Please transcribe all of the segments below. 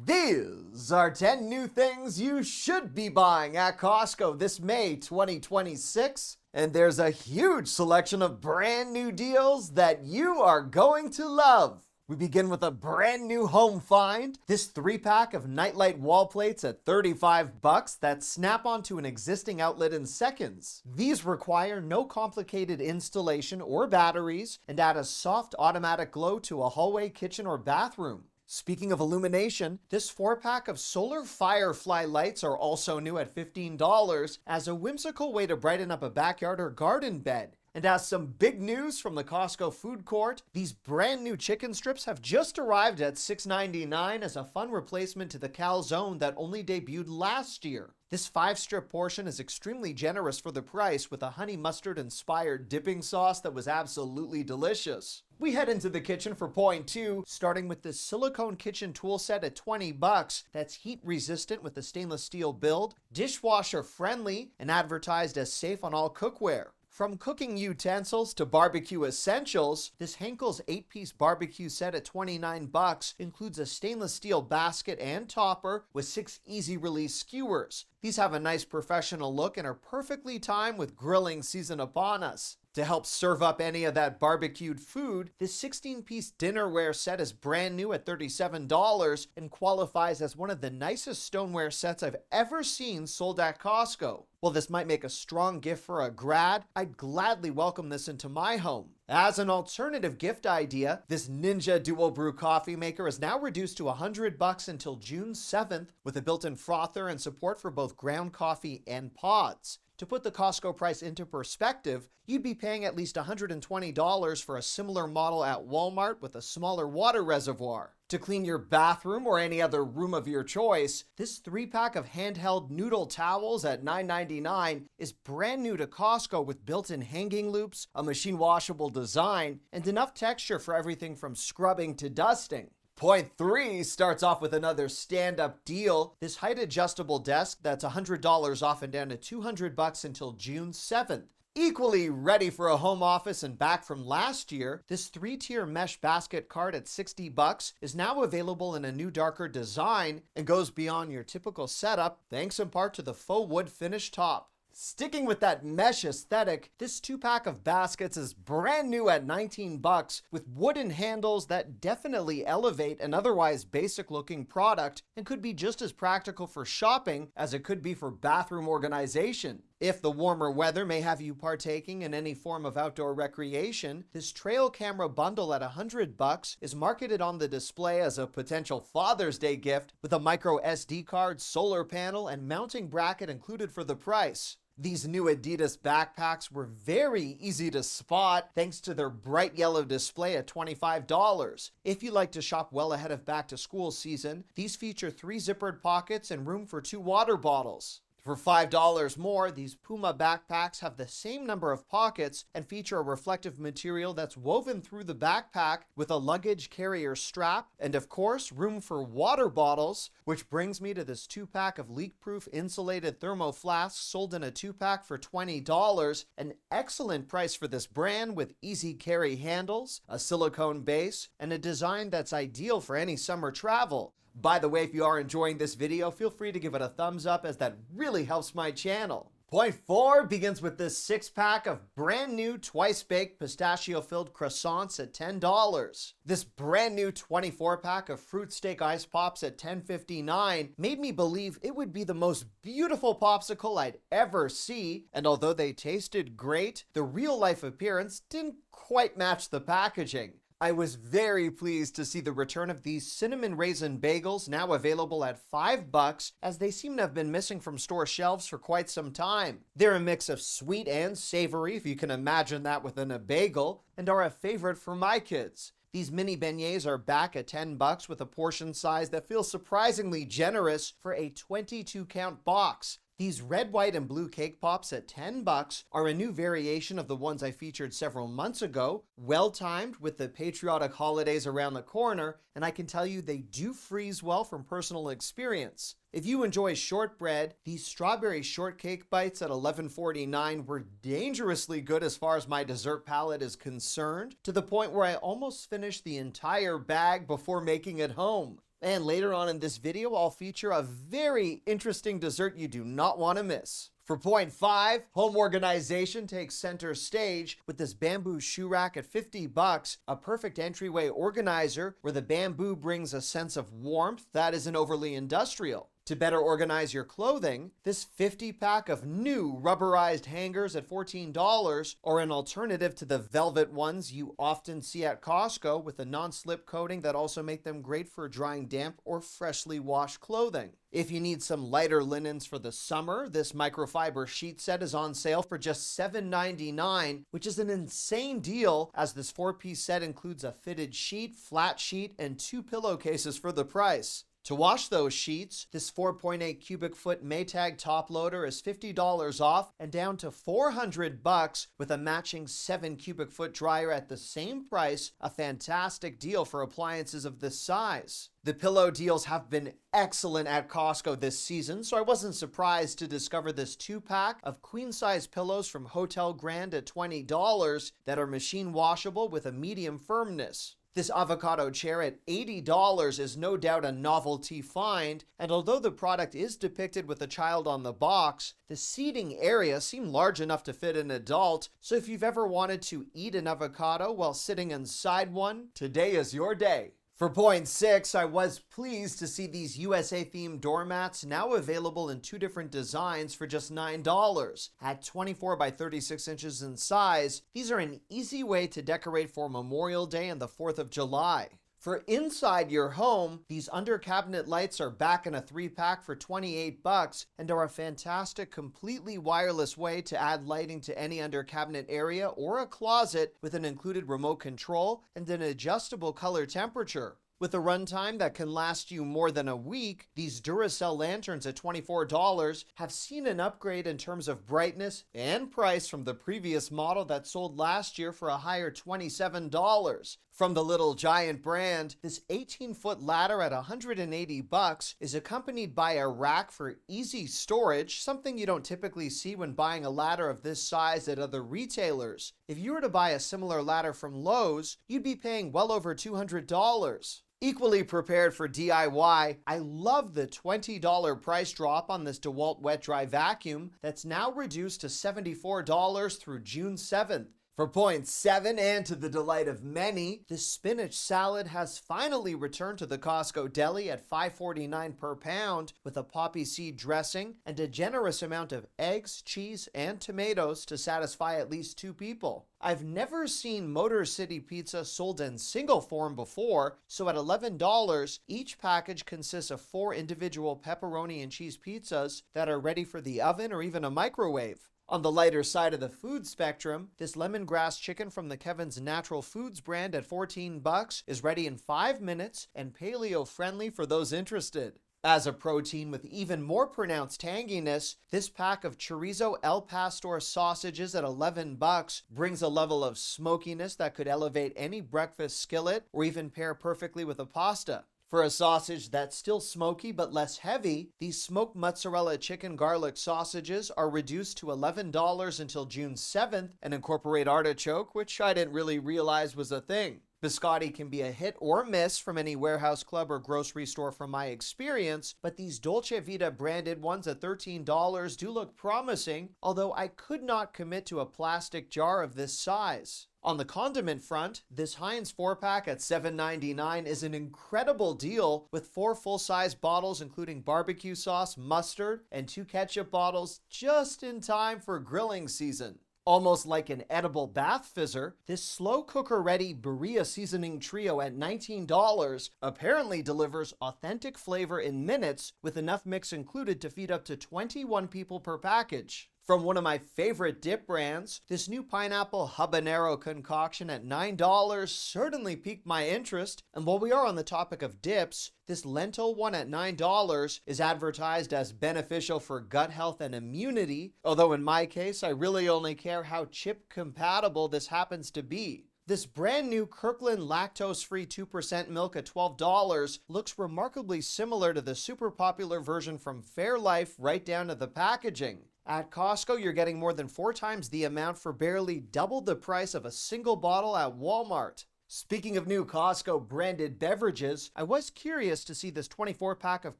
These are 10 new things you should be buying at Costco this May 2026. And there's a huge selection of brand new deals that you are going to love. We begin with a brand new home find. This 3-pack of nightlight wall plates at $35 that snap onto an existing outlet in seconds. These require no complicated installation or batteries and add a soft automatic glow to a hallway, kitchen, or bathroom. Speaking of illumination, this 4-pack of solar firefly lights are also new at $15 as a whimsical way to brighten up a backyard or garden bed. And as some big news from the Costco food court, these brand new chicken strips have just arrived at $6.99 as a fun replacement to the calzone that only debuted last year. This 5-strip portion is extremely generous for the price with a honey mustard inspired dipping sauce that was absolutely delicious. We head into the kitchen for point 2, starting with this silicone kitchen tool set at $20 that's heat resistant with a stainless steel build, dishwasher friendly, and advertised as safe on all cookware. From cooking utensils to barbecue essentials, this Henkel's 8-piece barbecue set at $29 includes a stainless steel basket and topper with 6 easy-release skewers. These have a nice professional look and are perfectly timed with grilling season upon us. To help serve up any of that barbecued food, this 16-piece dinnerware set is brand new at $37 and qualifies as one of the nicest stoneware sets I've ever seen sold at Costco. While this might make a strong gift for a grad, I'd gladly welcome this into my home. As an alternative gift idea, this Ninja Dual Brew coffee maker is now reduced to $100 until June 7th with a built-in frother and support for both ground coffee and pods. To put the Costco price into perspective, you'd be paying at least $120 for a similar model at Walmart with a smaller water reservoir. To clean your bathroom or any other room of your choice, this 3-pack of handheld noodle towels at $9.99 is brand new to Costco with built-in hanging loops, a machine washable design, and enough texture for everything from scrubbing to dusting. Point 3 starts off with another stand-up deal. This height-adjustable desk that's $100 off and down to $200 until June 7th. Equally ready for a home office and back from last year, this 3-tier mesh basket cart at $60 is now available in a new darker design and goes beyond your typical setup thanks in part to the faux wood finish top. Sticking with that mesh aesthetic, this 2-pack of baskets is brand new at $19 with wooden handles that definitely elevate an otherwise basic looking product and could be just as practical for shopping as it could be for bathroom organization. If the warmer weather may have you partaking in any form of outdoor recreation, this trail camera bundle at $100 is marketed on the display as a potential Father's Day gift with a micro SD card, solar panel, and mounting bracket included for the price. These new Adidas backpacks were very easy to spot thanks to their bright yellow display at $25. If you like to shop well ahead of back to school season, these feature 3 zippered pockets and room for 2 water bottles. For $5 more, these Puma backpacks have the same number of pockets and feature a reflective material that's woven through the backpack with a luggage carrier strap and, of course, room for water bottles, which brings me to this 2-pack of leak-proof insulated thermo flasks sold in a 2-pack for $20, an excellent price for this brand with easy carry handles, a silicone base, and a design that's ideal for any summer travel. By the way, if you are enjoying this video, feel free to give it a thumbs up as that really helps my channel. Point 4 begins with this 6-pack of brand new twice-baked pistachio-filled croissants at $10. This brand new 24-pack of fruit steak ice pops at $10.59 made me believe it would be the most beautiful popsicle I'd ever see, and although they tasted great, the real-life appearance didn't quite match the packaging. I was very pleased to see the return of these cinnamon raisin bagels now available at $5 as they seem to have been missing from store shelves for quite some time. They're a mix of sweet and savory, if you can imagine that within a bagel, and are a favorite for my kids. These mini beignets are back at $10 with a portion size that feels surprisingly generous for a 22-count box. These red, white, and blue cake pops at $10 are a new variation of the ones I featured several months ago, well-timed with the patriotic holidays around the corner, and I can tell you they do freeze well from personal experience. If you enjoy shortbread, these strawberry shortcake bites at $11.49 were dangerously good as far as my dessert palate is concerned, to the point where I almost finished the entire bag before making it home. And later on in this video, I'll feature a very interesting dessert you do not want to miss. For point 5, home organization takes center stage with this bamboo shoe rack at $50, a perfect entryway organizer where the bamboo brings a sense of warmth that isn't overly industrial. To better organize your clothing, this 50-pack of new rubberized hangers at $14 are an alternative to the velvet ones you often see at Costco with a non-slip coating that also make them great for drying damp or freshly washed clothing. If you need some lighter linens for the summer, this microfiber sheet set is on sale for just $7.99, which is an insane deal as this 4-piece set includes a fitted sheet, flat sheet, and 2 pillowcases for the price. To wash those sheets, this 4.8 cubic foot Maytag top loader is $50 off and down to $400 with a matching 7 cubic foot dryer at the same price, a fantastic deal for appliances of this size. The pillow deals have been excellent at Costco this season, so I wasn't surprised to discover this 2-pack of queen-size pillows from Hotel Grand at $20 that are machine washable with a medium firmness. This avocado chair at $80 is no doubt a novelty find, and although the product is depicted with a child on the box, the seating area seemed large enough to fit an adult, so if you've ever wanted to eat an avocado while sitting inside one, today is your day. For point 6, I was pleased to see these USA-themed doormats now available in 2 different designs for just $9. At 24 by 36 inches in size, these are an easy way to decorate for Memorial Day and the 4th of July. For inside your home, these under-cabinet lights are back in a 3-pack for $28 and are a fantastic, completely wireless way to add lighting to any under-cabinet area or a closet with an included remote control and an adjustable color temperature. With a runtime that can last you more than a week, these Duracell lanterns at $24 have seen an upgrade in terms of brightness and price from the previous model that sold last year for a higher $27. From the Little Giant brand, this 18-foot ladder at $180 is accompanied by a rack for easy storage, something you don't typically see when buying a ladder of this size at other retailers. If you were to buy a similar ladder from Lowe's, you'd be paying well over $200. Equally prepared for DIY, I love the $20 price drop on this DeWalt wet dry vacuum that's now reduced to $74 through June 7th. For point 7, and to the delight of many, the spinach salad has finally returned to the Costco deli at $5.49 per pound with a poppy seed dressing and a generous amount of eggs, cheese, and tomatoes to satisfy at least 2 people. I've never seen Motor City Pizza sold in single form before, so at $11, each package consists of 4 individual pepperoni and cheese pizzas that are ready for the oven or even a microwave. On the lighter side of the food spectrum, this lemongrass chicken from the Kevin's Natural Foods brand at $14 is ready in 5 minutes and paleo-friendly for those interested. As a protein with even more pronounced tanginess, this pack of chorizo El Pastor sausages at $11 brings a level of smokiness that could elevate any breakfast skillet or even pair perfectly with a pasta. For a sausage that's still smoky but less heavy, these smoked mozzarella chicken garlic sausages are reduced to $11 until June 7th and incorporate artichoke, which I didn't really realize was a thing. Biscotti can be a hit or miss from any warehouse club or grocery store from my experience, but these Dolce Vita branded ones at $13 do look promising, although I could not commit to a plastic jar of this size. On the condiment front, this Heinz 4-pack at $7.99 is an incredible deal with 4 full-size bottles including barbecue sauce, mustard, and 2 ketchup bottles just in time for grilling season. Almost like an edible bath fizzer, this slow cooker-ready Berea seasoning trio at $19 apparently delivers authentic flavor in minutes with enough mix included to feed up to 21 people per package. From one of my favorite dip brands, this new pineapple habanero concoction at $9 certainly piqued my interest, and while we are on the topic of dips, this lentil one at $9 is advertised as beneficial for gut health and immunity, although in my case, I really only care how chip compatible this happens to be. This brand new Kirkland lactose-free 2% milk at $12 looks remarkably similar to the super popular version from Fairlife right down to the packaging. At Costco, you're getting more than 4 times the amount for barely double the price of a single bottle at Walmart. Speaking of new Costco branded beverages, I was curious to see this 24-pack of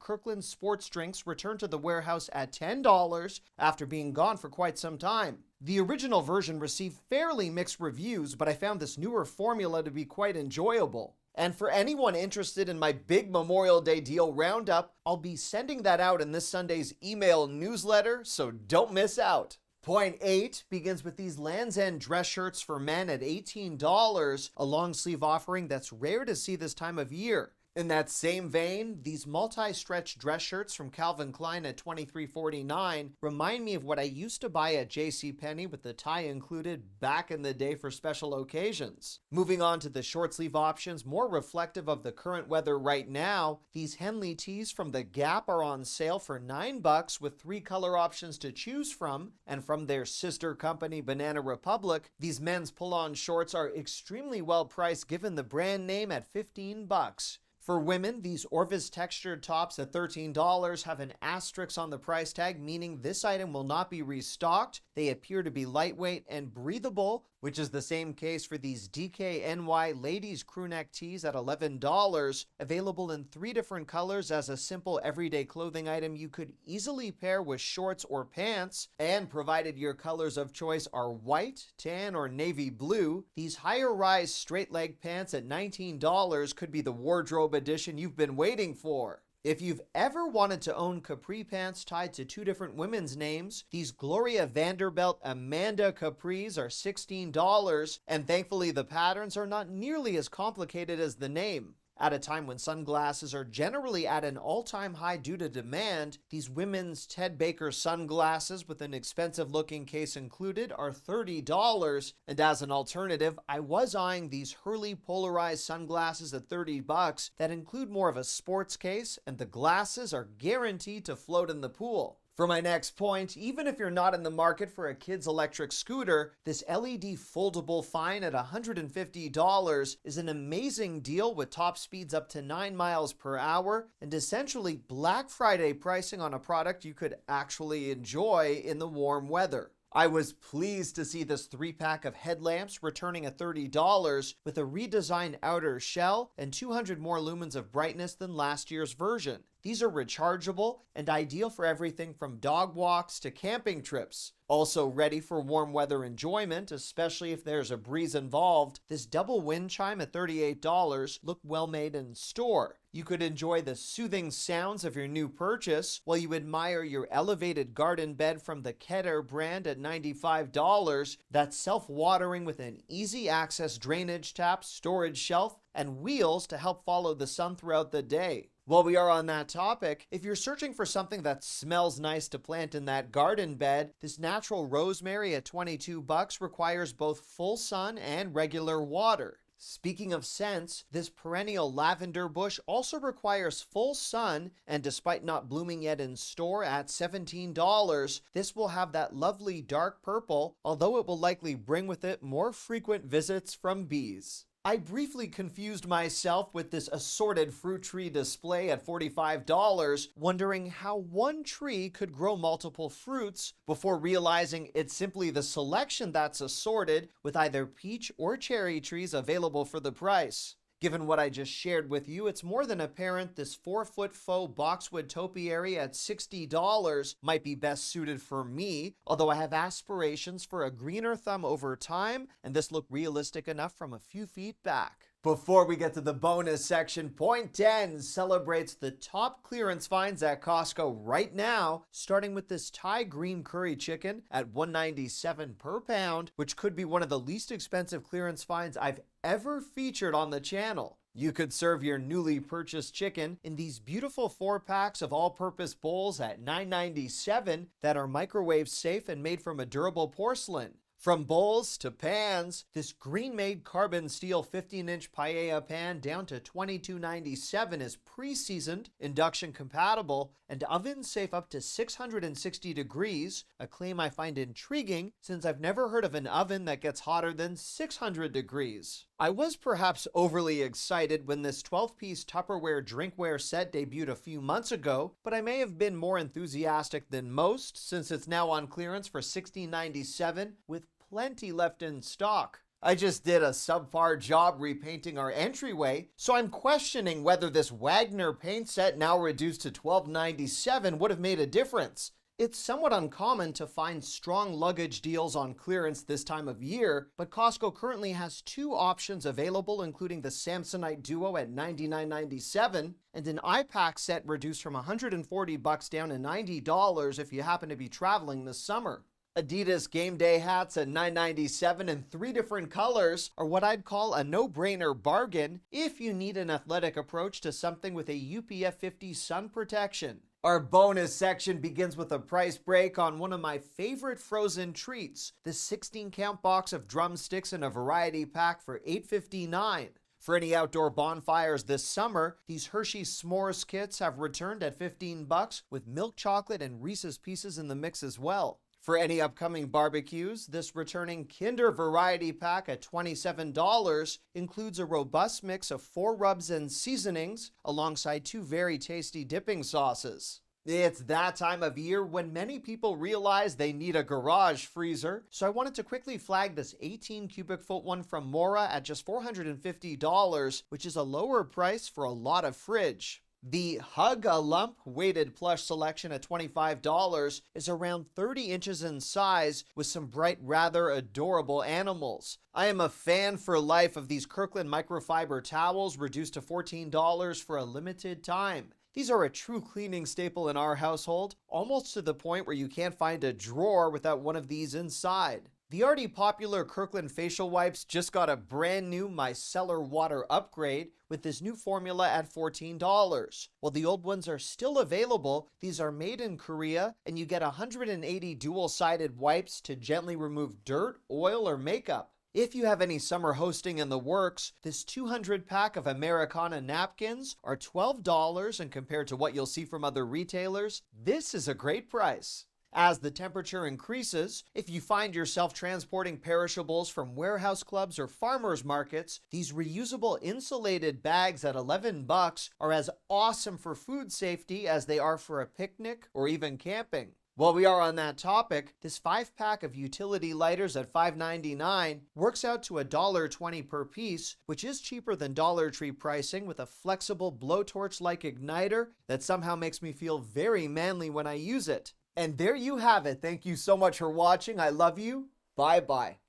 Kirkland sports drinks return to the warehouse at $10 after being gone for quite some time. The original version received fairly mixed reviews, but I found this newer formula to be quite enjoyable. And for anyone interested in my big Memorial Day deal roundup, I'll be sending that out in this Sunday's email newsletter, so don't miss out. Point 8 begins with these Land's End dress shirts for men at $18, a long sleeve offering that's rare to see this time of year. In that same vein, these multi-stretch dress shirts from Calvin Klein at $23.49 remind me of what I used to buy at JCPenney with the tie included back in the day for special occasions. Moving on to the short sleeve options, more reflective of the current weather right now, these Henley tees from The Gap are on sale for $9 with 3 color options to choose from, and from their sister company Banana Republic, these men's pull-on shorts are extremely well priced given the brand name at $15. For women, these Orvis textured tops at $13 have an asterisk on the price tag, meaning this item will not be restocked. They appear to be lightweight and breathable, which is the same case for these DKNY ladies crewneck tees at $11, available in 3 different colors as a simple everyday clothing item you could easily pair with shorts or pants, and provided your colors of choice are white, tan, or navy blue, these higher rise straight leg pants at $19 could be the wardrobe edition you've been waiting for. If you've ever wanted to own capri pants tied to 2 different women's names, these Gloria Vanderbilt Amanda capris are $16, and thankfully the patterns are not nearly as complicated as the name. At a time when sunglasses are generally at an all-time high due to demand, these women's Ted Baker sunglasses with an expensive-looking case included are $30, and as an alternative, I was eyeing these Hurley polarized sunglasses at $30 that include more of a sports case, and the glasses are guaranteed to float in the pool. For my next point, even if you're not in the market for a kid's electric scooter, this LED foldable Fine at $150 is an amazing deal with top speeds up to 9 miles per hour and essentially Black Friday pricing on a product you could actually enjoy in the warm weather. I was pleased to see this 3-pack of headlamps returning at $30 with a redesigned outer shell and 200 more lumens of brightness than last year's version. These are rechargeable and ideal for everything from dog walks to camping trips. Also ready for warm weather enjoyment, especially if there's a breeze involved, this double wind chime at $38 look well made in store. You could enjoy the soothing sounds of your new purchase while you admire your elevated garden bed from the Keter brand at $95. That's self-watering with an easy access drainage tap, storage shelf, and wheels to help follow the sun throughout the day. While we are on that topic, if you're searching for something that smells nice to plant in that garden bed, this natural rosemary at $22 requires both full sun and regular water. Speaking of scents, this perennial lavender bush also requires full sun, and despite not blooming yet in store at $17, this will have that lovely dark purple, although it will likely bring with it more frequent visits from bees. I briefly confused myself with this assorted fruit tree display at $45, wondering how one tree could grow multiple fruits, before realizing it's simply the selection that's assorted, with either peach or cherry trees available for the price. Given what I just shared with you, it's more than apparent this 4-foot faux boxwood topiary at $60 might be best suited for me, although I have aspirations for a greener thumb over time, and this looked realistic enough from a few feet back. Before we get to the bonus section, point 10 celebrates the top clearance finds at Costco right now, starting with this Thai green curry chicken at $1.97 per pound, which could be one of the least expensive clearance finds I've ever featured on the channel. You could serve your newly purchased chicken in these beautiful 4-packs of all-purpose bowls at $9.97 that are microwave safe and made from a durable porcelain. From bowls to pans, this green-made carbon steel 15-inch paella pan down to $22.97 is pre-seasoned, induction compatible, and oven safe up to 660 degrees, a claim I find intriguing since I've never heard of an oven that gets hotter than 600 degrees. I was perhaps overly excited when this 12-piece Tupperware drinkware set debuted a few months ago, but I may have been more enthusiastic than most since it's now on clearance for $16.97 with plenty left in stock. I just did a subpar job repainting our entryway, so I'm questioning whether this Wagner paint set, now reduced to $12.97, would have made a difference. It's somewhat uncommon to find strong luggage deals on clearance this time of year, but Costco currently has two options available, including the Samsonite Duo at $99.97 and an iPack set reduced from $140 down to $90 if you happen to be traveling this summer. Adidas game day hats at $9.97 in three different colors are what I'd call a no-brainer bargain if you need an athletic approach to something with a UPF 50 sun protection. Our bonus section begins with a price break on one of my favorite frozen treats, the 16-count box of drumsticks in a variety pack for $8.59. For any outdoor bonfires this summer, these Hershey S'mores kits have returned at $15 with milk chocolate and Reese's Pieces in the mix as well. For any upcoming barbecues, this returning Kinder variety pack at $27 includes a robust mix of 4 rubs and seasonings alongside 2 very tasty dipping sauces. It's that time of year when many people realize they need a garage freezer, so I wanted to quickly flag this 18 cubic foot one from Mora at just $450, which is a lower price for a lot of fridge. The Hug a Lump weighted plush selection at $25 is around 30 inches in size with some bright, rather adorable animals. I am a fan for life of these Kirkland microfiber towels reduced to $14 for a limited time. These are a true cleaning staple in our household, almost to the point where you can't find a drawer without one of these inside. The already popular Kirkland facial wipes just got a brand new micellar water upgrade with this new formula at $14. While the old ones are still available, these are made in Korea and you get 180 dual-sided wipes to gently remove dirt, oil, or makeup. If you have any summer hosting in the works, this 200 pack of Americana napkins are $12, and compared to what you'll see from other retailers, this is a great price. As the temperature increases, if you find yourself transporting perishables from warehouse clubs or farmers markets, these reusable insulated bags at $11 are as awesome for food safety as they are for a picnic or even camping. While we are on that topic, this 5-pack of utility lighters at $5.99 works out to $1.20 per piece, which is cheaper than Dollar Tree pricing, with a flexible blowtorch-like igniter that somehow makes me feel very manly when I use it. And there you have it. Thank you so much for watching. I love you. Bye-bye.